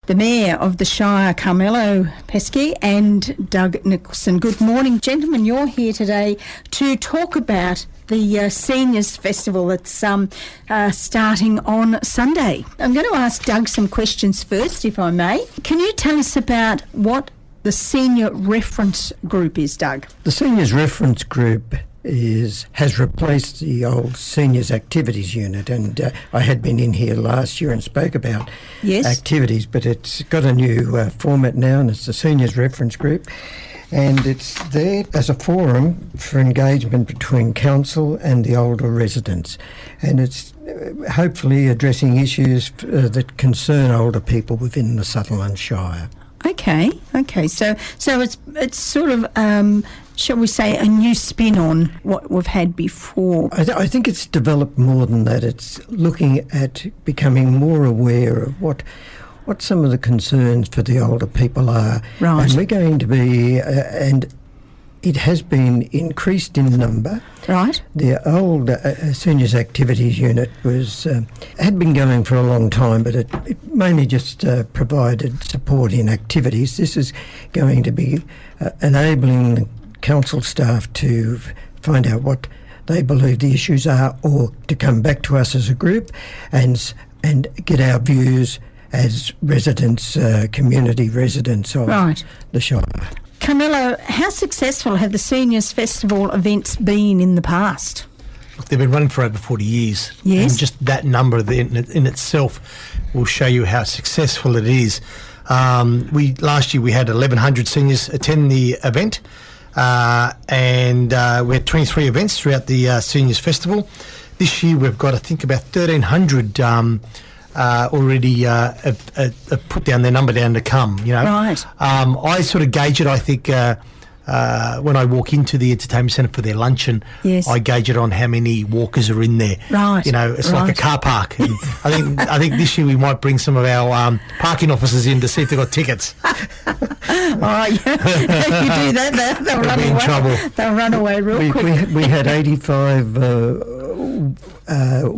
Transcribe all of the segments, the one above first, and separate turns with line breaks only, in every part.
the Mayor of the Shire, Carmelo Pesce, and Doug Nicholson. Good morning, gentlemen. You're here today to talk about the Seniors Festival that's starting on Sunday. I'm going to ask Doug some questions first, if I may. Can you tell us about what the Senior Reference Group is, Doug?
The Seniors Reference Group has replaced the old Seniors Activities Unit, and I had been in here last year and spoke about activities, but it's got a new format now, and it's the Seniors Reference Group, and it's there as a forum for engagement between council and the older residents, and it's hopefully addressing issues that concern older people within the Sutherland Shire.
Okay. So it's sort of, shall we say, a new spin on what we've had before.
I think it's developed more than that. It's looking at becoming more aware of what some of the concerns for the older people are.
Right.
And we're going to be, and it has been increased in number.
Right.
The old Seniors Activities Unit had been going for a long time, but it mainly just provided support in activities. This is going to be enabling council staff to find out what they believe the issues are, or to come back to us as a group and get our views as residents, community residents of the Shire.
Carmelo, how successful have the Seniors Festival events been in the past?
Look, they've been running for over 40 years.
Yes.
And just that number in itself will show you how successful it is. Last year we had 1,100 seniors attend the event, and we had 23 events throughout the Seniors Festival. This year we've got, I think, about 1,300 already have put down their number down to come, you know.
Right.
I sort of gauge it, I think, when I walk into the entertainment centre for their luncheon, I gauge it on how many walkers are in there.
Right.
You know, it's like a car park. And I think this year we might bring some of our parking officers in to see if they've got tickets.
Oh, yeah. If you do that, they'll run away.
In trouble.
They'll run away real quick.
We had 85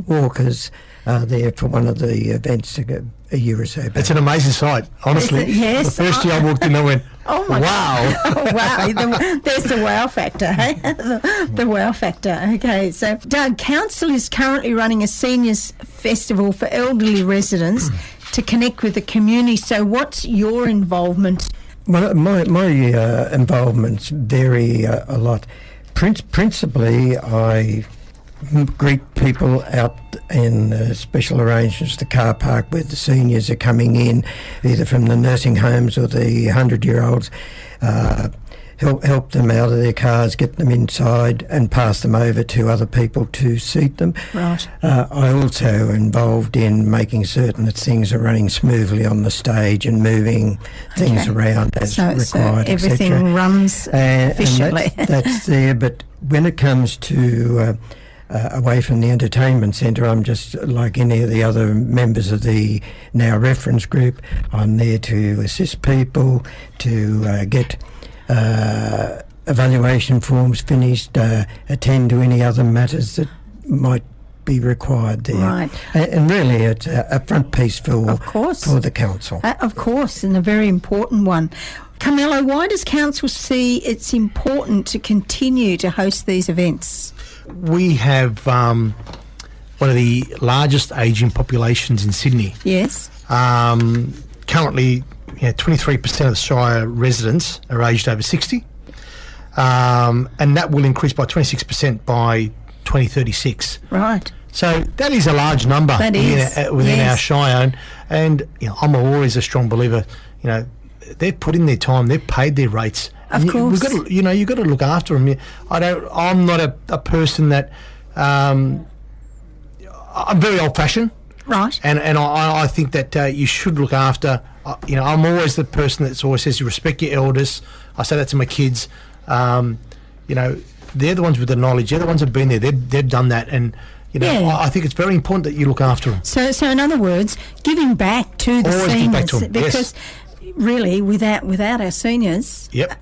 walkers there for one of the events a year or so back.
It's an amazing sight, honestly.
Yes.
The first year I walked in, I went,
oh my
wow.
God. Wow. There's the wow factor, hey? The wow factor. Okay, so Doug, Council is currently running a seniors festival for elderly residents to connect with the community. So what's your involvement?
Well, my involvements vary a lot. Principally, I greet people out in special arrangements, the car park where the seniors are coming in, either from the nursing homes or the 100-year-olds, help them out of their cars, get them inside and pass them over to other people to seat them.
Right.
I also involved in making certain that things are running smoothly on the stage and moving things around as required,
so everything runs efficiently.
And that's there, but when it comes to away from the entertainment centre, I'm just like any of the other members of the now reference group. I'm there to assist people, to get evaluation forms finished, attend to any other matters that might be required there.
Right.
And really it's a front piece for the council.
Of course, and a very important one. Carmelo, why does council see it's important to continue to host these events?
We have one of the largest ageing populations in Sydney.
Yes.
Currently, 23% of the Shire residents are aged over 60, and that will increase by 26% by 2036.
Right.
So that is a large number within our Shire, and I'm always a strong believer. They've put in their time, they've paid their rates.
Of course.
You've got to look after them. I'm not a person that I'm very old-fashioned.
Right.
And I think that you should look after. I'm always the person that always says you respect your elders. I say that to my kids. They're the ones with the knowledge. They're the ones that have been there. They've done that, and I think it's very important that you look after them.
So in other words, giving back to the
always
seniors,
give back to them.
because really, without our seniors,
Yep.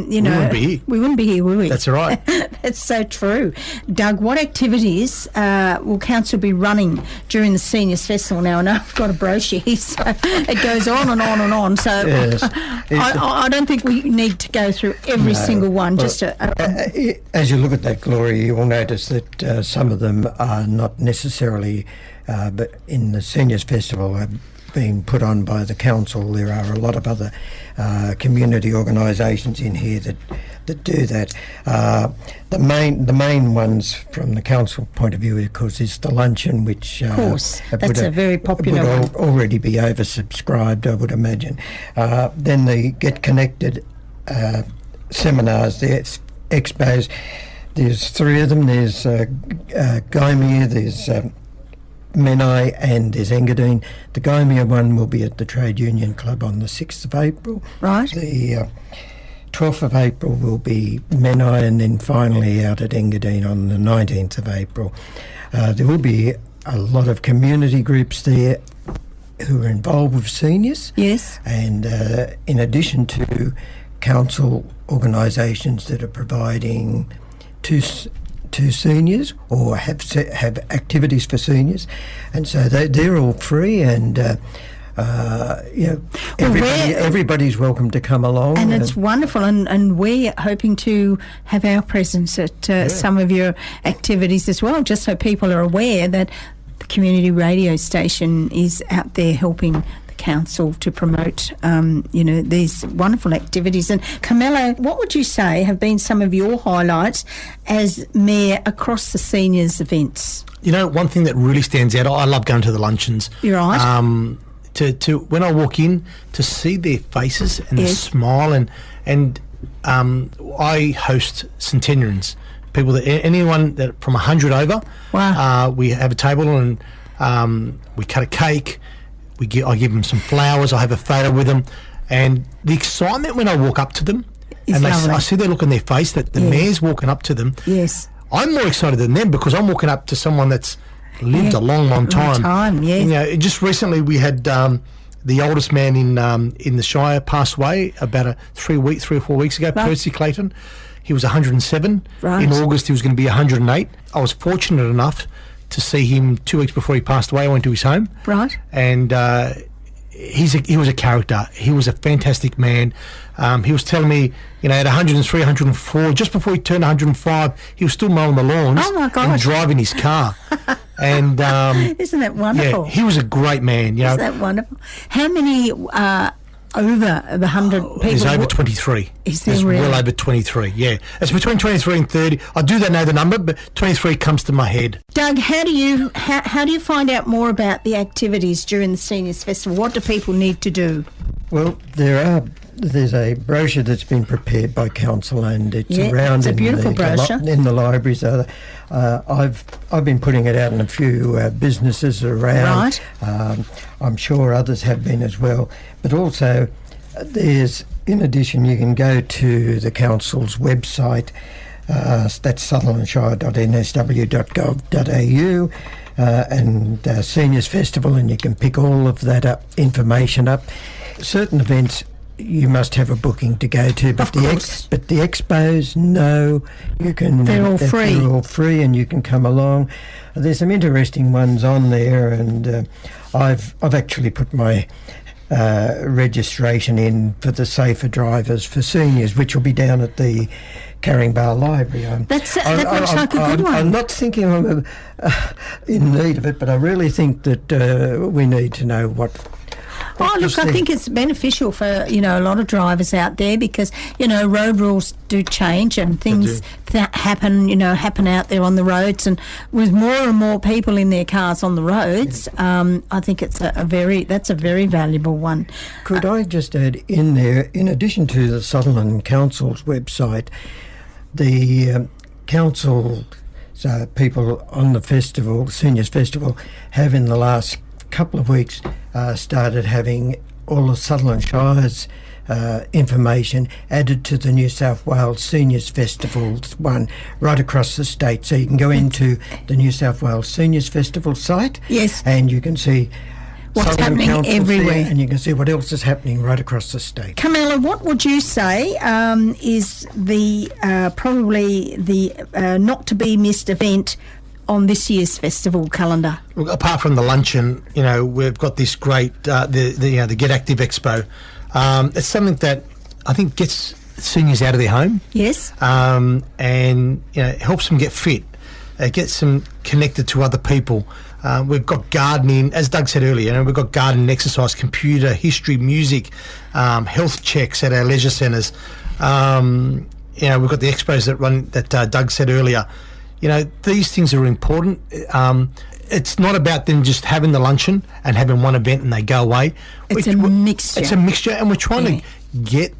you know, we wouldn't be here, would we?
That's right.
That's so true. Doug, what activities will Council be running during the Seniors Festival? Now, I know I've got a brochure here, so it goes on and on and on. So
yes.
I don't think we need to go through every single one.
Well,
just to,
as you look at that, Gloria, you will notice that some of them are not necessarily, but in the Seniors Festival, being put on by the council. There are a lot of other community organisations in here that do that. The main ones from the council point of view, of course, is the luncheon, which
of course that's a very popular one.
Would already be oversubscribed, I would imagine. Then the Get Connected seminars, the expos. There's 3 of them. There's Gymea, there's Menai, and there's Engadine. The Gymea one will be at the Trade Union Club on the 6th of April.
Right.
The 12th of April will be Menai, and then finally out at Engadine on the 19th of April. There will be a lot of community groups there who are involved with seniors.
Yes.
And in addition to council organisations that are providing to seniors or have activities for seniors, and so they're all free, and everybody's welcome to come along,
and it's wonderful, and we're hoping to have our presence at some of your activities as well, just so people are aware that the community radio station is out there helping council to promote these wonderful activities. And Carmelo, what would you say have been some of your highlights as mayor across the seniors events?
You know, one thing that really stands out, I love going to the luncheons.
You're right.
To when I walk in, to see their faces and the smile, and I host centenarians, people that anyone that from 100 over.
Wow.
We have a table, and we cut a cake. I give them some flowers. I have a photo with them, and the excitement when I walk up to them, and I see the look on their face that the mayor's walking up to them.
Yes,
I'm more excited than them because I'm walking up to someone that's lived a long time.
Yeah.
You know, just recently we had the oldest man in the Shire pass away about 3 or 4 weeks ago. Right. Percy Clayton. He was 107.
Right.
In August he was going to be 108. I was fortunate enough to see him 2 weeks before he passed away. I went to his home.
Right.
And he was a character. He was a fantastic man. He was telling me, at 103, 104, just before he turned 105, he was still mowing the lawns and driving his car. And
isn't that wonderful?
Yeah, he was a great man.
Isn't that wonderful? How many over the 100 people?
There's over 23.
Is there
There's
really?
well over 23, yeah. It's between 23 and 30. I do know the number, but 23 comes to my head.
Doug, how do you find out more about the activities during the Seniors Festival? What do people need to do?
Well, there's a brochure that's been prepared by council, and it's around
it's a beautiful brochure
in the libraries. I've been putting it out in a few businesses around.
Right.
I'm sure others have been as well. But also, in addition, you can go to the council's website. That's sutherlandshire.nsw.gov.au, and Seniors Festival, and you can pick all of that information up. Certain events you must have a booking to go to, but the expos, no, you can.
They're all free.
They're all free, and you can come along. There's some interesting ones on there, and I've actually put my registration in for the Safer Drivers for Seniors, which will be down at the Carringbar Library.
That looks like a good one.
I'm not thinking I'm in need of it, but I really think that we need to know what.
I think it's beneficial for, a lot of drivers out there because, road rules do change and things that happen out there on the roads, and with more and more people in their cars on the roads, I think that's a very valuable one.
Could I just add in there, in addition to the Sutherland Council's website, the council people on the festival, Seniors Festival, have in the last couple of weeks started having all of Sutherland Shire's information added to the New South Wales Seniors Festival's one right across the state. So you can go into the New South Wales Seniors Festival site,
yes,
and you can see
what's happening everywhere.
And you can see what else is happening right across the state.
Carmela, what would you say is the probably the not to be missed event on this year's festival calendar?
Well, apart from the luncheon, we've got this great the Get Active Expo. It's something that I think gets seniors out of their home.
Yes.
And helps them get fit. It gets them connected to other people. We've got gardening, as Doug said earlier. We've got gardening, exercise, computer, history, music, health checks at our leisure centres. We've got the expos that run that Doug said earlier. These things are important. It's not about them just having the luncheon and having one event and they go away.
It's a mixture.
It's a mixture, and we're trying to get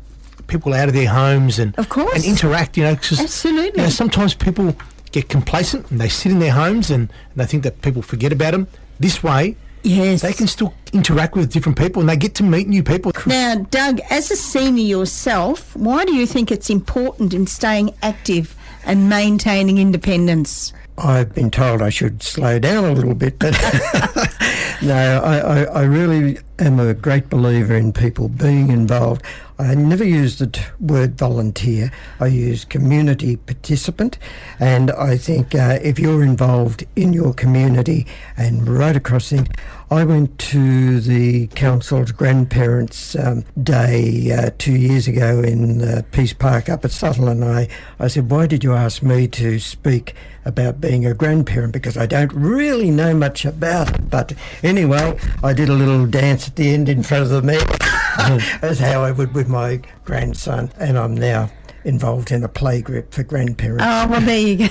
people out of their homes and
of course,
and interact.
Absolutely.
Sometimes people get complacent and they sit in their homes and they think that people forget about them. This way, they can still interact with different people and they get to meet new people.
Now, Doug, as a senior yourself, why do you think it's important in staying active and maintaining independence?
I've been told I should slow down a little bit, but no, I really am a great believer in people being involved. I never use the word volunteer. I use community participant, and I think if you're involved in your community and right across things, I went to the council's grandparents' day 2 years ago in Peace Park up at Sutherland. I said, why did you ask me to speak about being a grandparent? Because I don't really know much about it. But anyway, I did a little dance at the end in front of the meeting. That's how I would with my grandson, and I'm now involved in a play group for grandparents.
Oh, well, there you go.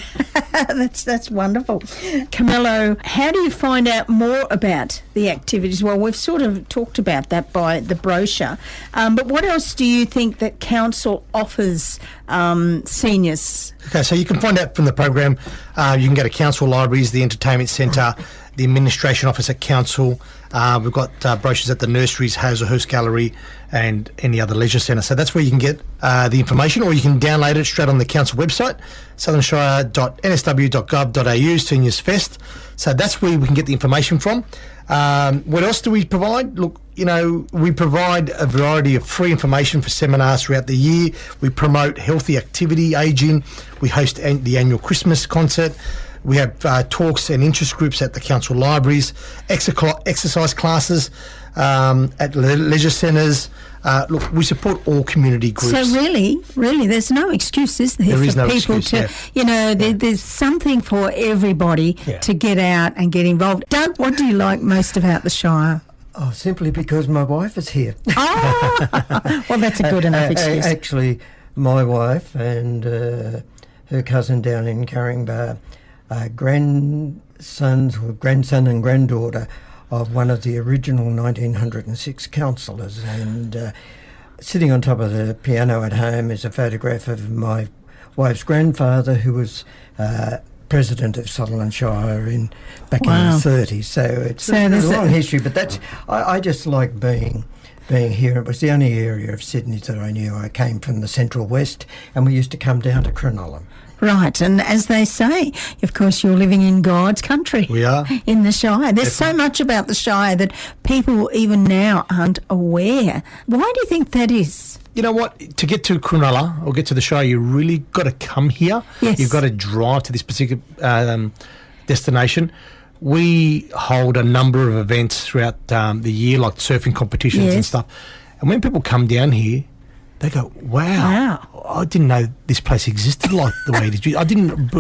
That's wonderful. Camillo, how do you find out more about the activities? Well, we've sort of talked about that by the brochure, but what else do you think that council offers seniors?
Okay, so you can find out from the program. You can go to council libraries, the entertainment centre, the administration office at council. We've got brochures at the nurseries, Hazelhurst Gallery, and any other leisure centre. So that's where you can get the information, or you can download it straight on the council website, southernshire.nsw.gov.au, Seniors Fest. So that's where we can get the information from. What else do we provide? Look, we provide a variety of free information for seminars throughout the year. We promote healthy activity, ageing. We host the annual Christmas concert. We have talks and interest groups at the council libraries, exercise classes at leisure centres. Look, we support all community groups.
So really, there's no excuse, is there?
There is
for
no
people
excuse,
there's something for everybody to get out and get involved. Doug, what do you like most about the Shire?
Oh, simply because my wife is here.
Oh, well, that's a good enough excuse.
Actually, my wife and her cousin down in Carringbar, grandson and granddaughter of one of the original 1906 councillors, and sitting on top of the piano at home is a photograph of my wife's grandfather, who was president of Sutherland Shire back in the 30s. So it's a long history, but I just like being here. It was the only area of Sydney that I knew. I came from the Central West, and we used to come down to Cronulla.
Right, and as they say, of course, you're living in God's country.
We are.
In the Shire. There's so much about the Shire that people even now aren't aware. Why do you think that is?
You know what? To get to Cronulla or get to the Shire, you really got to come here.
Yes.
You've got to drive to this particular destination. We hold a number of events throughout the year, like surfing competitions and stuff. And when people come down here, they go, wow, I didn't know this place existed like the way it is. I didn't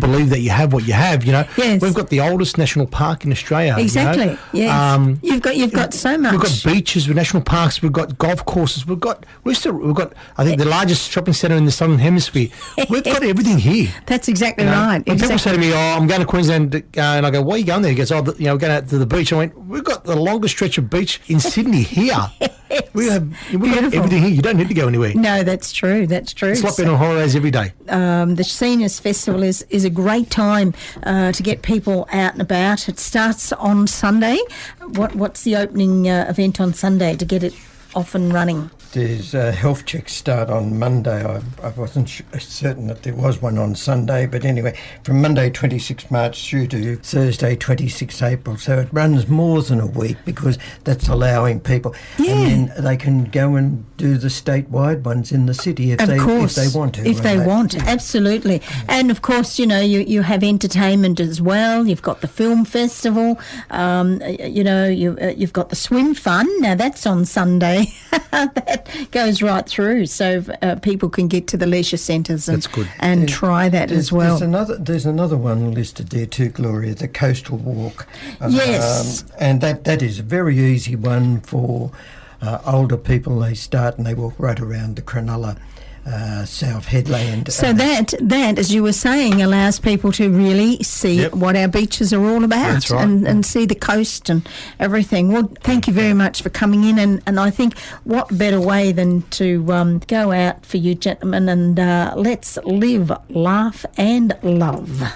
believe that you have what you have,
Yes.
We've got the oldest national park in Australia.
Exactly, yes. You've got so much.
We've got beaches, with national parks, we've got golf courses, we've got I think the largest shopping centre in the Southern Hemisphere. We've got everything here.
That's exactly right.
When people say to me, I'm going to Queensland, and I go, why are you going there? He goes, we're going out to the beach. I went, we've got the longest stretch of beach in Sydney here. We've got everything here. You don't need to go anywhere.
No, that's true.
It's like being on holidays every day.
The Seniors Festival is a great time to get people out and about. It starts on Sunday. What's the opening event on Sunday to get it off and running?
there's health checks start on Monday. I wasn't certain that there was one on Sunday, but anyway, from Monday 26 March through to Thursday 26 April. So it runs more than a week because that's allowing people.
Yeah.
And then they can go and do the statewide ones in the city if they want to.
If they want, absolutely. And of course, you know, you have entertainment as well. You've got the film festival. You've got the swim fun. Now that's on Sunday. That goes right through, so people can get to the leisure centres and try that as well.
There's another one listed there too, Gloria, the Coastal Walk.
Yes.
And that is a very easy one for older people. They start and they walk right around the Cronulla South Headland.
So that, as you were saying, allows people to really see what our beaches are all about.
That's right.
and see the coast and everything. Well, thank you very much for coming in, and I think what better way than to go out for you gentlemen and let's live, laugh and love.